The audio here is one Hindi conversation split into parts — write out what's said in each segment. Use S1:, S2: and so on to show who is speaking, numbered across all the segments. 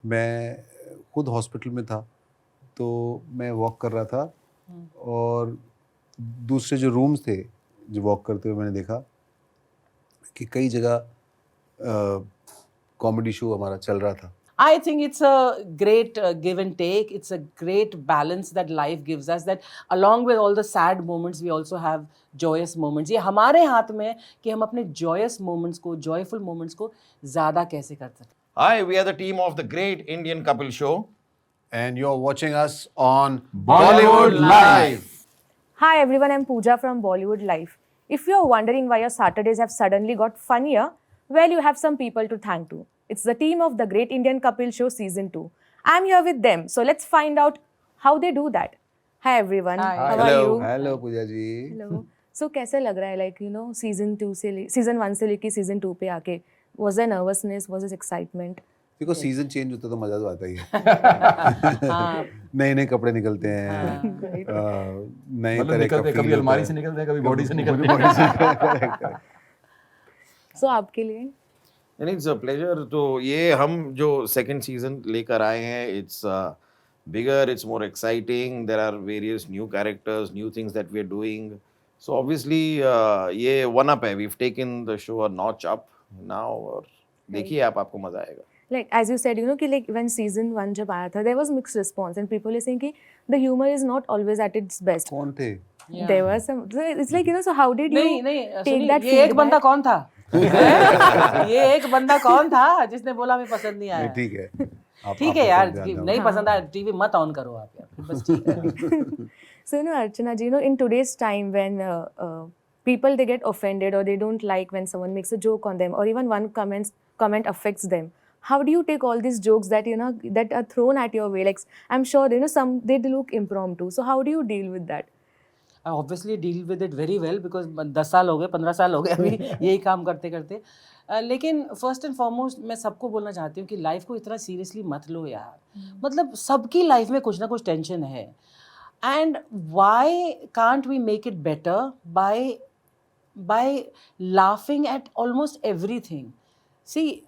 S1: मैं खुद हॉस्पिटल में था, तो मैं वॉक कर रहा था और दूसरे जो रूम्स थे, जो वॉक करते हुए मैंने देखा कि कई जगह कॉमेडी शो हमारा चल रहा था।
S2: I think it's a great give and take. It's a great balance that life gives us, that along with all the sad moments, we also have joyous moments. ये हमारे हाथ में है कि हम अपने joyous moments को, joyful moments को ज़्यादा कैसे कर सकते हैं।
S3: Hi, we are the team of the Great Indian Couple Show.
S1: And you're watching us on
S3: Bollywood Live.
S4: Hi everyone, I'm Pooja from Bollywood Life. If you're wondering why your Saturdays have suddenly got funnier, well, you have some people to thank to. It's the team of the Great Indian Couple Show Season 2. I'm here with them, so let's find out how they do that. Hi everyone,
S2: Hi.
S4: how are
S3: Hello.
S4: you?
S1: Hello Pooja ji.
S4: Hello. So कैसे लग रहा है, like you know, season 1 से लेके season 2 पे आके, was there nervousness, was there excitement?
S1: देखो सीजन चेंज होता तो मजा तो आता ही है। नए नए कपड़े निकलते हैं, नए
S3: मतलब
S1: तरह का
S3: निकलते
S1: feel
S3: कभी अलमारी
S1: होता
S3: से
S1: है।
S3: निकलते हैं, कभी बॉडी से निकलते हैं।
S4: So आपके लिए?
S3: And it's a pleasure. तो ये हम जो second season लेकर आए हैं, it's bigger, it's more exciting. There are various new characters, new things that we're doing. So obviously ये one up है. We've taken the show a notch up now. और देखिए आप, आपको मजा आएगा।
S4: Like as you said, you know, कि like when season 1 जब आया था, there was mixed response and people are saying कि the humor is not always at its best.
S1: कौन थे?
S4: There was some. So it's like, you know, so how did you
S2: नहीं
S4: take
S2: सुनिए,
S4: that
S2: ये एक बंदा
S4: feedback?
S2: कौन था? ये एक बंदा कौन था जिसने बोला हमें पसंद नहीं
S1: नहीं
S2: आया?
S1: ठीक है।
S2: ठीक है यार, नहीं पसंद आया ठीक है, मत ऑन करो आप यार, बस ठीक है।
S4: So you know, Archana ji, you know, in today's time when people they get offended or they don't like when someone makes a joke on them or even one comment affects them. How do you take all these jokes that you know that are thrown at your way? Like I'm sure you know some they look impromptu. So how do you deal with that?
S2: I obviously deal with it very well because 10 साल हो गए, 15 साल हो गए अभी यही काम करते करते। लेकिन फर्स्ट एंड फॉरमोस्ट मैं सबको बोलना चाहती हूँ कि लाइफ को इतना सीरियसली मत लो यार। मतलब सबकी लाइफ में कुछ ना कुछ टेंशन है, and why can't we make it better by laughing at almost everything. See,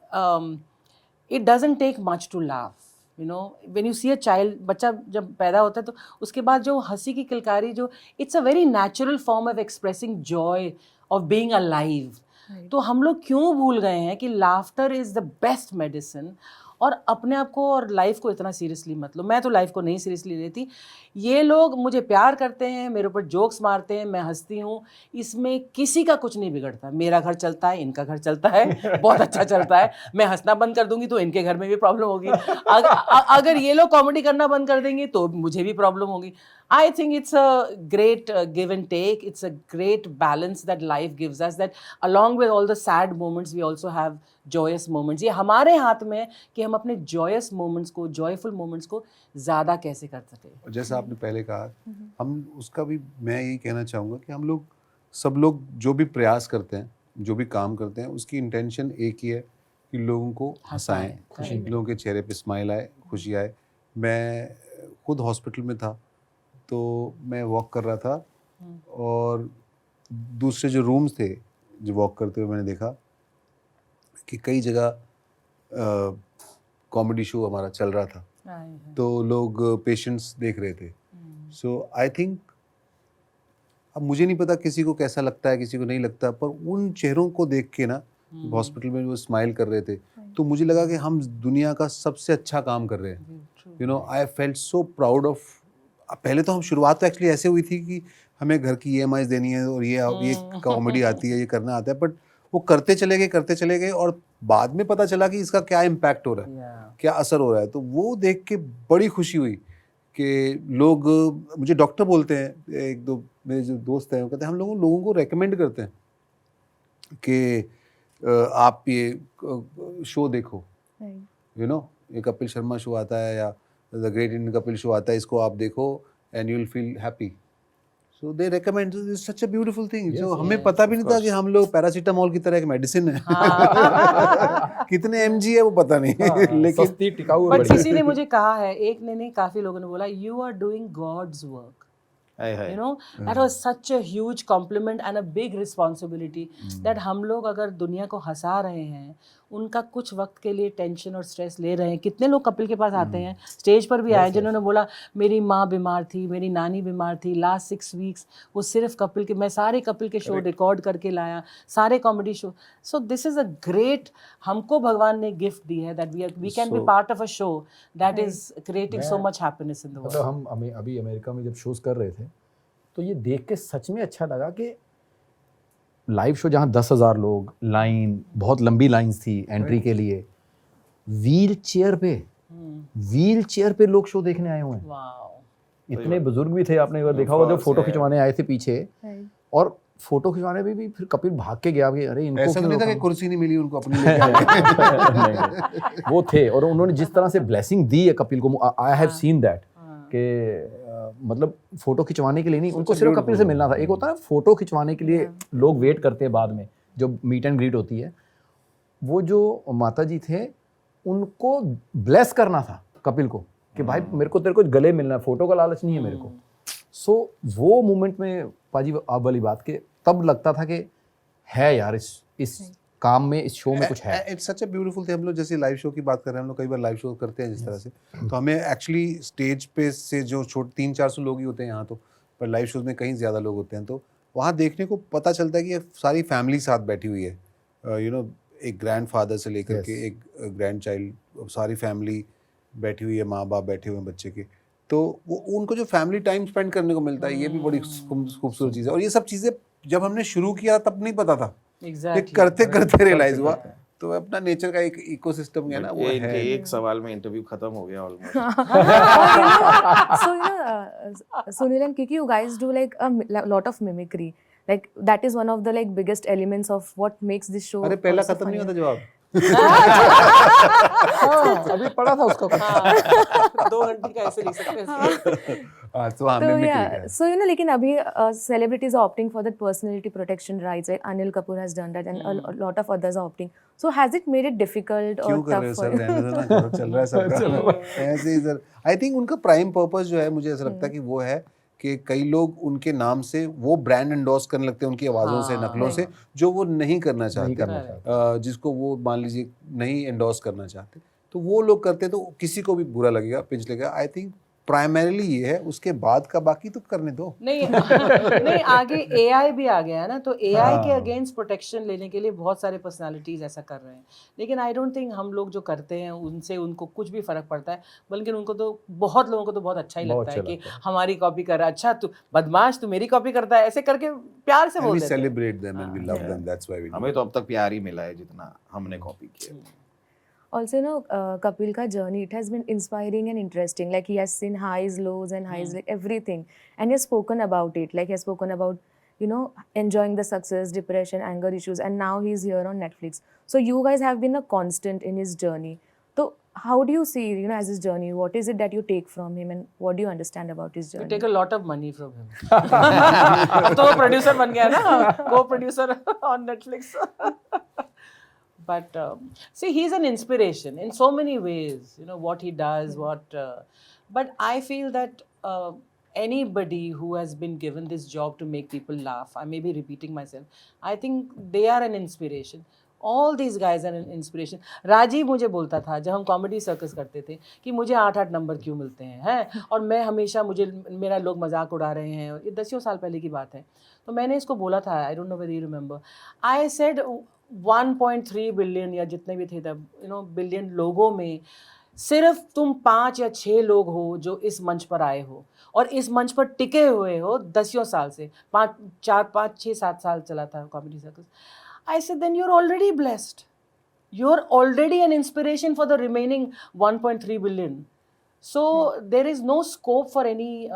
S2: it doesn't take much to laugh. You know, when you see a child, बच्चा जब पैदा होता है तो उसके बाद जो हंसी की किलकारी जो it's a very natural form of expressing joy of being alive. तो हम लोग क्यों भूल गए हैं कि laughter is the best medicine. और अपने आप को और लाइफ को इतना सीरियसली मत लो। मैं तो लाइफ को नहीं सीरियसली लेती। ये लोग मुझे प्यार करते हैं, मेरे ऊपर जोक्स मारते हैं, मैं हंसती हूँ, इसमें किसी का कुछ नहीं बिगड़ता। मेरा घर चलता है, इनका घर चलता है, बहुत अच्छा चलता है। मैं हंसना बंद कर दूंगी तो इनके घर में भी प्रॉब्लम होगी। अगर ये लोग कॉमेडी करना बंद कर देंगे तो मुझे भी प्रॉब्लम होगी। I think it's a great give and take. It's a great balance that life gives us, that along with all the sad moments, we also have joyous moments. ये हमारे हाथ में है कि हम अपने joyous moments को, joyful moments को ज़्यादा कैसे कर सकें।
S1: जैसा आपने पहले कहा, हम उसका भी मैं यही कहना चाहूँगा कि हम लोग सब लोग जो भी प्रयास करते हैं, जो भी काम करते हैं, उसकी इंटेंशन एक ही है कि लोगों को हंसाएं, लोगों के चेहरे पे स्माइल आए, खुशी आए। मैं खुद हॉस्पिटल में था, तो मैं वॉक कर रहा था और दूसरे जो रूम्स थे, जो वॉक करते हुए मैंने देखा कि कई जगह कॉमेडी शो हमारा चल रहा था, तो लोग पेशेंट्स देख रहे थे। सो आई थिंक, अब मुझे नहीं पता किसी को कैसा लगता है, किसी को नहीं लगता, पर उन चेहरों को देख के ना हॉस्पिटल में वो स्माइल कर रहे थे, तो मुझे लगा कि हम दुनिया का सबसे अच्छा काम कर रहे हैं। You know, I felt so proud of. पहले तो हम शुरुआत तो एक्चुअली ऐसे हुई थी कि हमें घर की EMIs देनी है और ये कॉमेडी आती है, ये करना आता है, बट वो करते चले गए और बाद में पता चला कि इसका क्या इम्पैक्ट हो रहा है, क्या असर हो रहा है। तो वो देख के बड़ी खुशी हुई कि लोग, मुझे डॉक्टर बोलते हैं, एक दो मेरे जो दोस्त हैं वो कहते हैं हम लोगों को रेकमेंड करते हैं कि आप ये शो देखो। यू नो, ये कपिल शर्मा शो आता है या the great Indian Kapil show आता है, इसको आप देखो and you will feel happy. So they recommend, it's such a beautiful thing. जो हमें पता भी नहीं था कि हम लोग पैरासीटामोल की तरह एक मेडिसिन है। कितने mg है वो पता नहीं, लेकिन
S3: सस्ती, टिकाऊ और
S2: बट
S3: बढ़िया।
S2: किसी ने मुझे कहा है, एक ने नहीं, काफी लोगों ने बोला, you are doing God's work.
S3: हाय हाय
S2: you know, that was such a huge compliment and a big responsibility that हम लोग अगर दुनिया को हंसा रहे हैं, उनका कुछ वक्त के लिए टेंशन और स्ट्रेस ले रहे हैं. कितने लोग कपिल के पास आते हैं, स्टेज पर भी आए जिन्होंने बोला मेरी माँ बीमार थी, मेरी नानी बीमार थी, लास्ट 6 वीक्स वो सिर्फ कपिल के, मैं सारे कपिल के शो रिकॉर्ड करके लाया, सारे comedy show. So this is a great, हमको भगवान ने गिफ्ट दी है that we can be part of a show that is creating so much happiness in the world.
S5: मतलब हम अभी अमेरिका में जब शोज कर रहे थे तो ये देख के सच में अच्छा लगा कि लाइव शो जहाँ 10,000 लोग, लाइन बहुत लंबी लाइंस थी एंट्री के लिए, व्हील चेयर पे लोग शो देखने आए हुए हैं.
S2: Wow.
S5: इतने बुजुर्ग भी थे, आपने एक बार देखा होगा, जो फोटो खिंचवाने आए थे पीछे,
S4: Right.
S5: और फोटो खिंचवाने में भी फिर कपिल भाग के गया कि अरे इनको
S1: ऐसा तो
S5: क्यों
S1: नहीं था कि
S5: रोका?
S1: कुर्सी नहीं मिली उनको अपनी लेके
S5: वो थे, और उन्होंने जिस तरह से ब्लेसिंग दी है कपिल को, आई हैव सीन दैट कि मतलब फोटो खिंचवाने के लिए नहीं, उनको सिर्फ कपिल से मिलना था. एक होता है फोटो खिंचवाने के लिए लोग वेट करते हैं बाद में जो मीट एंड ग्रीट होती है, वो जो माता जी थे उनको ब्लेस करना था कपिल को कि भाई मेरे को तेरे को गले मिलना है, फोटो का लालच नहीं है मेरे को. सो वो मोमेंट में पाजी आप वाली बात के तब लगता था कि है यार इस काम में, इस शो में कुछ है.
S1: It's such a beautiful thing. हम लोग जैसे लाइव शो की बात कर रहे हैं, हम लोग कई बार लाइव शो करते हैं जिस तरह से, तो हमें एक्चुअली स्टेज पे से जो 300-400 लोग ही होते हैं यहाँ, तो पर लाइव शोज में कहीं ज़्यादा लोग होते हैं, तो वहाँ देखने को पता चलता है कि ये सारी फैमिली साथ बैठी हुई है. यू नो, एक ग्रैंड फादर से लेकर के एक ग्रैंड चाइल्ड, सारी फैमिली बैठी हुई है, माँ बाप बैठे हुए हैं बच्चे के, तो वो उनको जो फैमिली टाइम स्पेंड करने को मिलता है, ये भी बड़ी खूबसूरत चीज़ है. और ये सब चीज़ें जब हमने शुरू किया तब नहीं पता था, ये करते करते रियलाइज हुआ. तो अपना नेचर का एक इकोसिस्टम है ना, वो है.
S3: एक सवाल में इंटरव्यू खत्म हो गया almost.
S4: So Sunil and Kiki, you guys do like a lot of mimicry. Like that is one of the like biggest elements of what makes this show.
S1: अरे पहला
S4: also
S1: खत्म नहीं
S4: funny.
S1: होता जवाब.
S5: अभी पढ़ा था उसका कुछ.
S2: 2 घंटे का ऐसे लिख सकते हैं.
S1: तो हाँ,
S4: So
S1: mimicry
S4: yeah,
S1: है.
S4: so लेकिन अभी celebrities are opting for that personality protection rights. Like Anil Kapoor has done that, and a lot of others are opting. So has it made it difficult or
S1: क्यों कर रहे हो
S4: tough
S1: सर,
S4: for you?
S1: रहने दो ना, करो, चल रहा है सबका. ऐसे ही सर, आई थिंक उनका प्राइम पर्पस जो है, मुझे ऐसा लगता है कि वो है कि कई लोग उनके नाम से वो ब्रांड एंडोर्स करने लगते हैं, उनकी आवाज़ों से, नकलों से, जो वो नहीं करना चाहते, जिसको वो मान लीजिए नहीं एंडोर्स करना चाहते, तो वो लोग करते हैं, तो किसी को भी बुरा लगेगा, पिंच लगेगा. आई थिंक प्राइमरीली ये है, उसके बाद का बाकी तो करने दो.
S2: नहीं नहीं, आगे AI भी आ गया है ना, तो AI के अगेंस्ट प्रोटेक्शन लेने के लिए बहुत सारे पर्सनालिटीज ऐसा कर रहे हैं. लेकिन आई डोंट थिंक हम लोग जो करते हैं उनसे उनको कुछ भी फर्क पड़ता है, बल्कि उनको तो बहुत लोगों को तो बहुत अच्छा ही लगता है कि हमारी कॉपी कर रहा है, अच्छा तू बदमाश, तू मेरी कॉपी करता है, ऐसे करके प्यार से
S1: And
S2: बोल
S1: we
S2: देते हैं.
S1: celebrate them and we love them. That's why we do.
S3: हमें तो अब तक प्यार ही मिला है जितना हमने कॉपी किया.
S4: Also, Kapil ka journey, it has been inspiring and interesting. Like he has seen highs, lows, and highs, like everything, and he has spoken about it. Like he has spoken about, enjoying the success, depression, anger issues, and now he's here on Netflix. So you guys have been a constant in his journey. So how do you see, as his journey? What is it that you take from him, and what do you understand about his
S2: We
S4: journey?
S2: take a lot of money from him. तो वो प्रोड्यूसर बन गया ना, को producer on Netflix. But see, he's an inspiration in so many ways. What he does, but I feel that anybody who has been given this job to make people laugh, I may be repeating myself, I think they are an inspiration. All these guys are an inspiration. Rajiv मुझे बोलता था जब हम कॉमेडी सर्कस करते थे कि मुझे 8-8 नंबर क्यों मिलते हैं, और मैं हमेशा मेरा लोग मजाक उड़ा रहे हैं. ये 10 साल पहले की बात है. तो मैंने इसको बोला था, I don't know whether you remember, I said 1.3 billion या जितने भी थे तब बिलियन लोगों में सिर्फ तुम 5 या 6 लोग हो जो इस मंच पर आए हो और इस मंच पर टिके हुए हो 10 साल से. 5, 6, 7 साल चला था comedy circus. I said, then you're already blessed. You're already an inspiration for the remaining 1.3 billion. So there is no scope for any,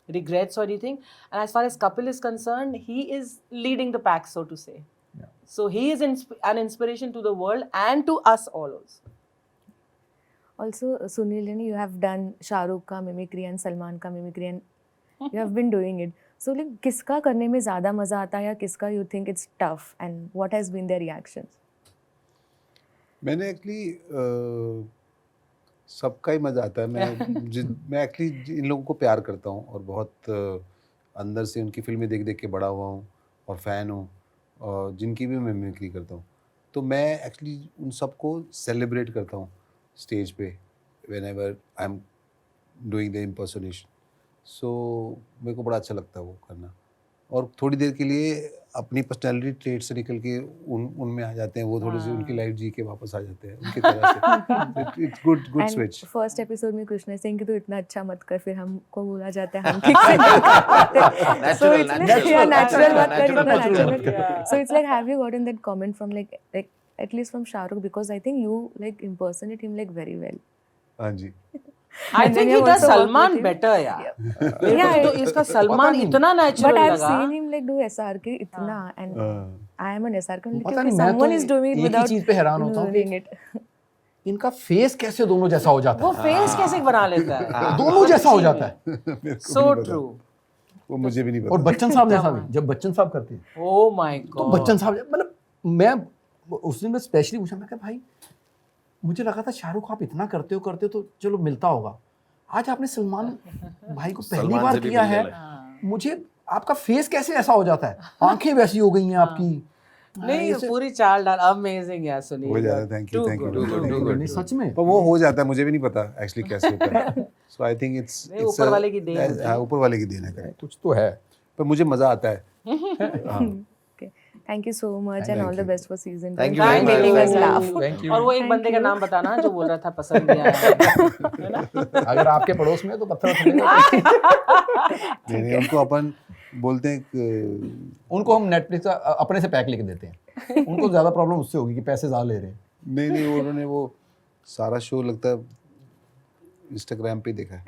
S2: regrets or anything. And as far as Kapil is concerned, he is leading the pack, so to say.
S5: Yeah.
S2: So he is an inspiration to the world and to us all also.
S4: Also, Sunil, you have done Shah Rukh ka mimicry and Salman ka mimicry, and you have been doing it. So, like, किसका करने में ज़्यादा मज़ा आता है या किसका you think it's tough, and what has been their reactions?
S1: मैंने एक्चुअली सबका ही मजा आता है। मैं एक्चुअली इन लोगों को प्यार करता हूँ और बहुत अंदर से उनकी फिल्में देख देख के बड़ा हुआ हूँ और फैन हूँ, और जिनकी भी मैं मिमिक्री करता हूँ। तो मैं एक्चुअली उन सबको सेलिब्रेट करता हूँ स्टेज पे whenever I am doing the impersonation. So मेरे को बड़ा अच्छा लगता है वो करना, और थोड़ी देर के लिए अपनी पर्सनैलिटी ट्रेट से निकल के उनमें आ जाते हैं, वो थोड़ी सी उनकी लाइफ जी के वापस आ जाते हैं उनकी तरह से। It's good switch.
S4: First episode में कृष्णा सिंह की तो इतना अच्छा मत कर, फिर हमको बोला जाता है हम ठीक से नहीं करते। So it's like, yeah, natural मत कर, इतना natural मत कर। So it's like, have you gotten that comment from like at least from Shah Rukh, because I think you like impersonate him like very well.
S1: हाँ जी।
S2: I
S4: And then
S2: think
S4: you
S2: he does
S4: also work
S2: Salman
S4: with him.
S2: better यार। मेरे
S4: Yeah,
S2: को तो इसका सलमान इतना
S4: But
S2: नेचुरल
S4: I've
S2: लगा।
S4: seen him like do SRK itna, and I am an SRK only
S5: पता
S4: because
S5: नहीं, मैं तो
S4: someone is doing it
S5: एक ही
S4: without
S5: चीज पे हैरान होता हूँ कि
S4: doing it.
S5: इनका फेस कैसे दोनों जैसा हो जाता
S2: वो
S5: है,
S2: फेस कैसे बना लेता है?
S5: दोनों जैसा हो जाता है।
S1: मेरे को
S2: So
S1: भी नहीं पता।
S2: true.
S1: वो मुझे भी नहीं
S5: और
S1: पता।
S5: बच्चन साहब जैसा भी, जब बच्चन साहब करते हैं
S2: Oh my
S5: तो
S2: God.
S5: बच्चन साहब मतलब मैं उस दिन मैं स्पेशली पूछा, मैं कहा भाई मुझे लगा था शाहरुख आप इतना करते हो तो चलो मिलता होगा, आज आपने सलमान भाई को पहली
S3: सलमान
S5: बार
S3: से भी
S5: किया
S3: मिलने
S5: है,
S3: लगे।
S5: मुझे आपका फेस कैसे ऐसा हो जाता है, आंखें वैसी हो गई हैं आपकी।
S2: नहीं पूरी चाल डाल अमेजिंग यार सुनील।
S1: हो जाता है। Thank you,
S2: Too
S1: thank you.
S2: good.
S5: नहीं सच में
S1: पर वो हो जाता है, मुझे भी नहीं पता एक्चुअली कैसे होता है। सो आई थिंक इट्स
S2: नहीं, ऊपर वाले की देन होती है।
S1: हाँ, ऊपर वाले की देन है correct।
S5: कुछ तो है।
S1: पर मुझे मजा आता है। हाँ।
S4: Okay. Thank you so much, and
S1: Thank
S4: all the
S1: you.
S4: best for season 2.
S3: Thank you
S4: and
S3: very
S4: making
S3: much.
S4: us laugh.
S5: Thank you.
S2: और वो एक
S4: Thank
S2: बंदे का
S4: you.
S2: नाम बताना जो बोल रहा था पसंद नहीं आया, है ना?
S5: अगर आपके पड़ोस में है तो पत्थर उठेगा।
S1: नहीं, उनको अपन बोलते हैं कि
S5: उनको हम नेटफ्लिक्स का अपने से पैक लेके देते हैं, उनको ज्यादा प्रॉब्लम उससे होगी कि पैसे ज्यादा ले रहे हैं।
S1: नहीं उन्होंने वो सारा शो लगता है इंस्टाग्राम पे देखा है।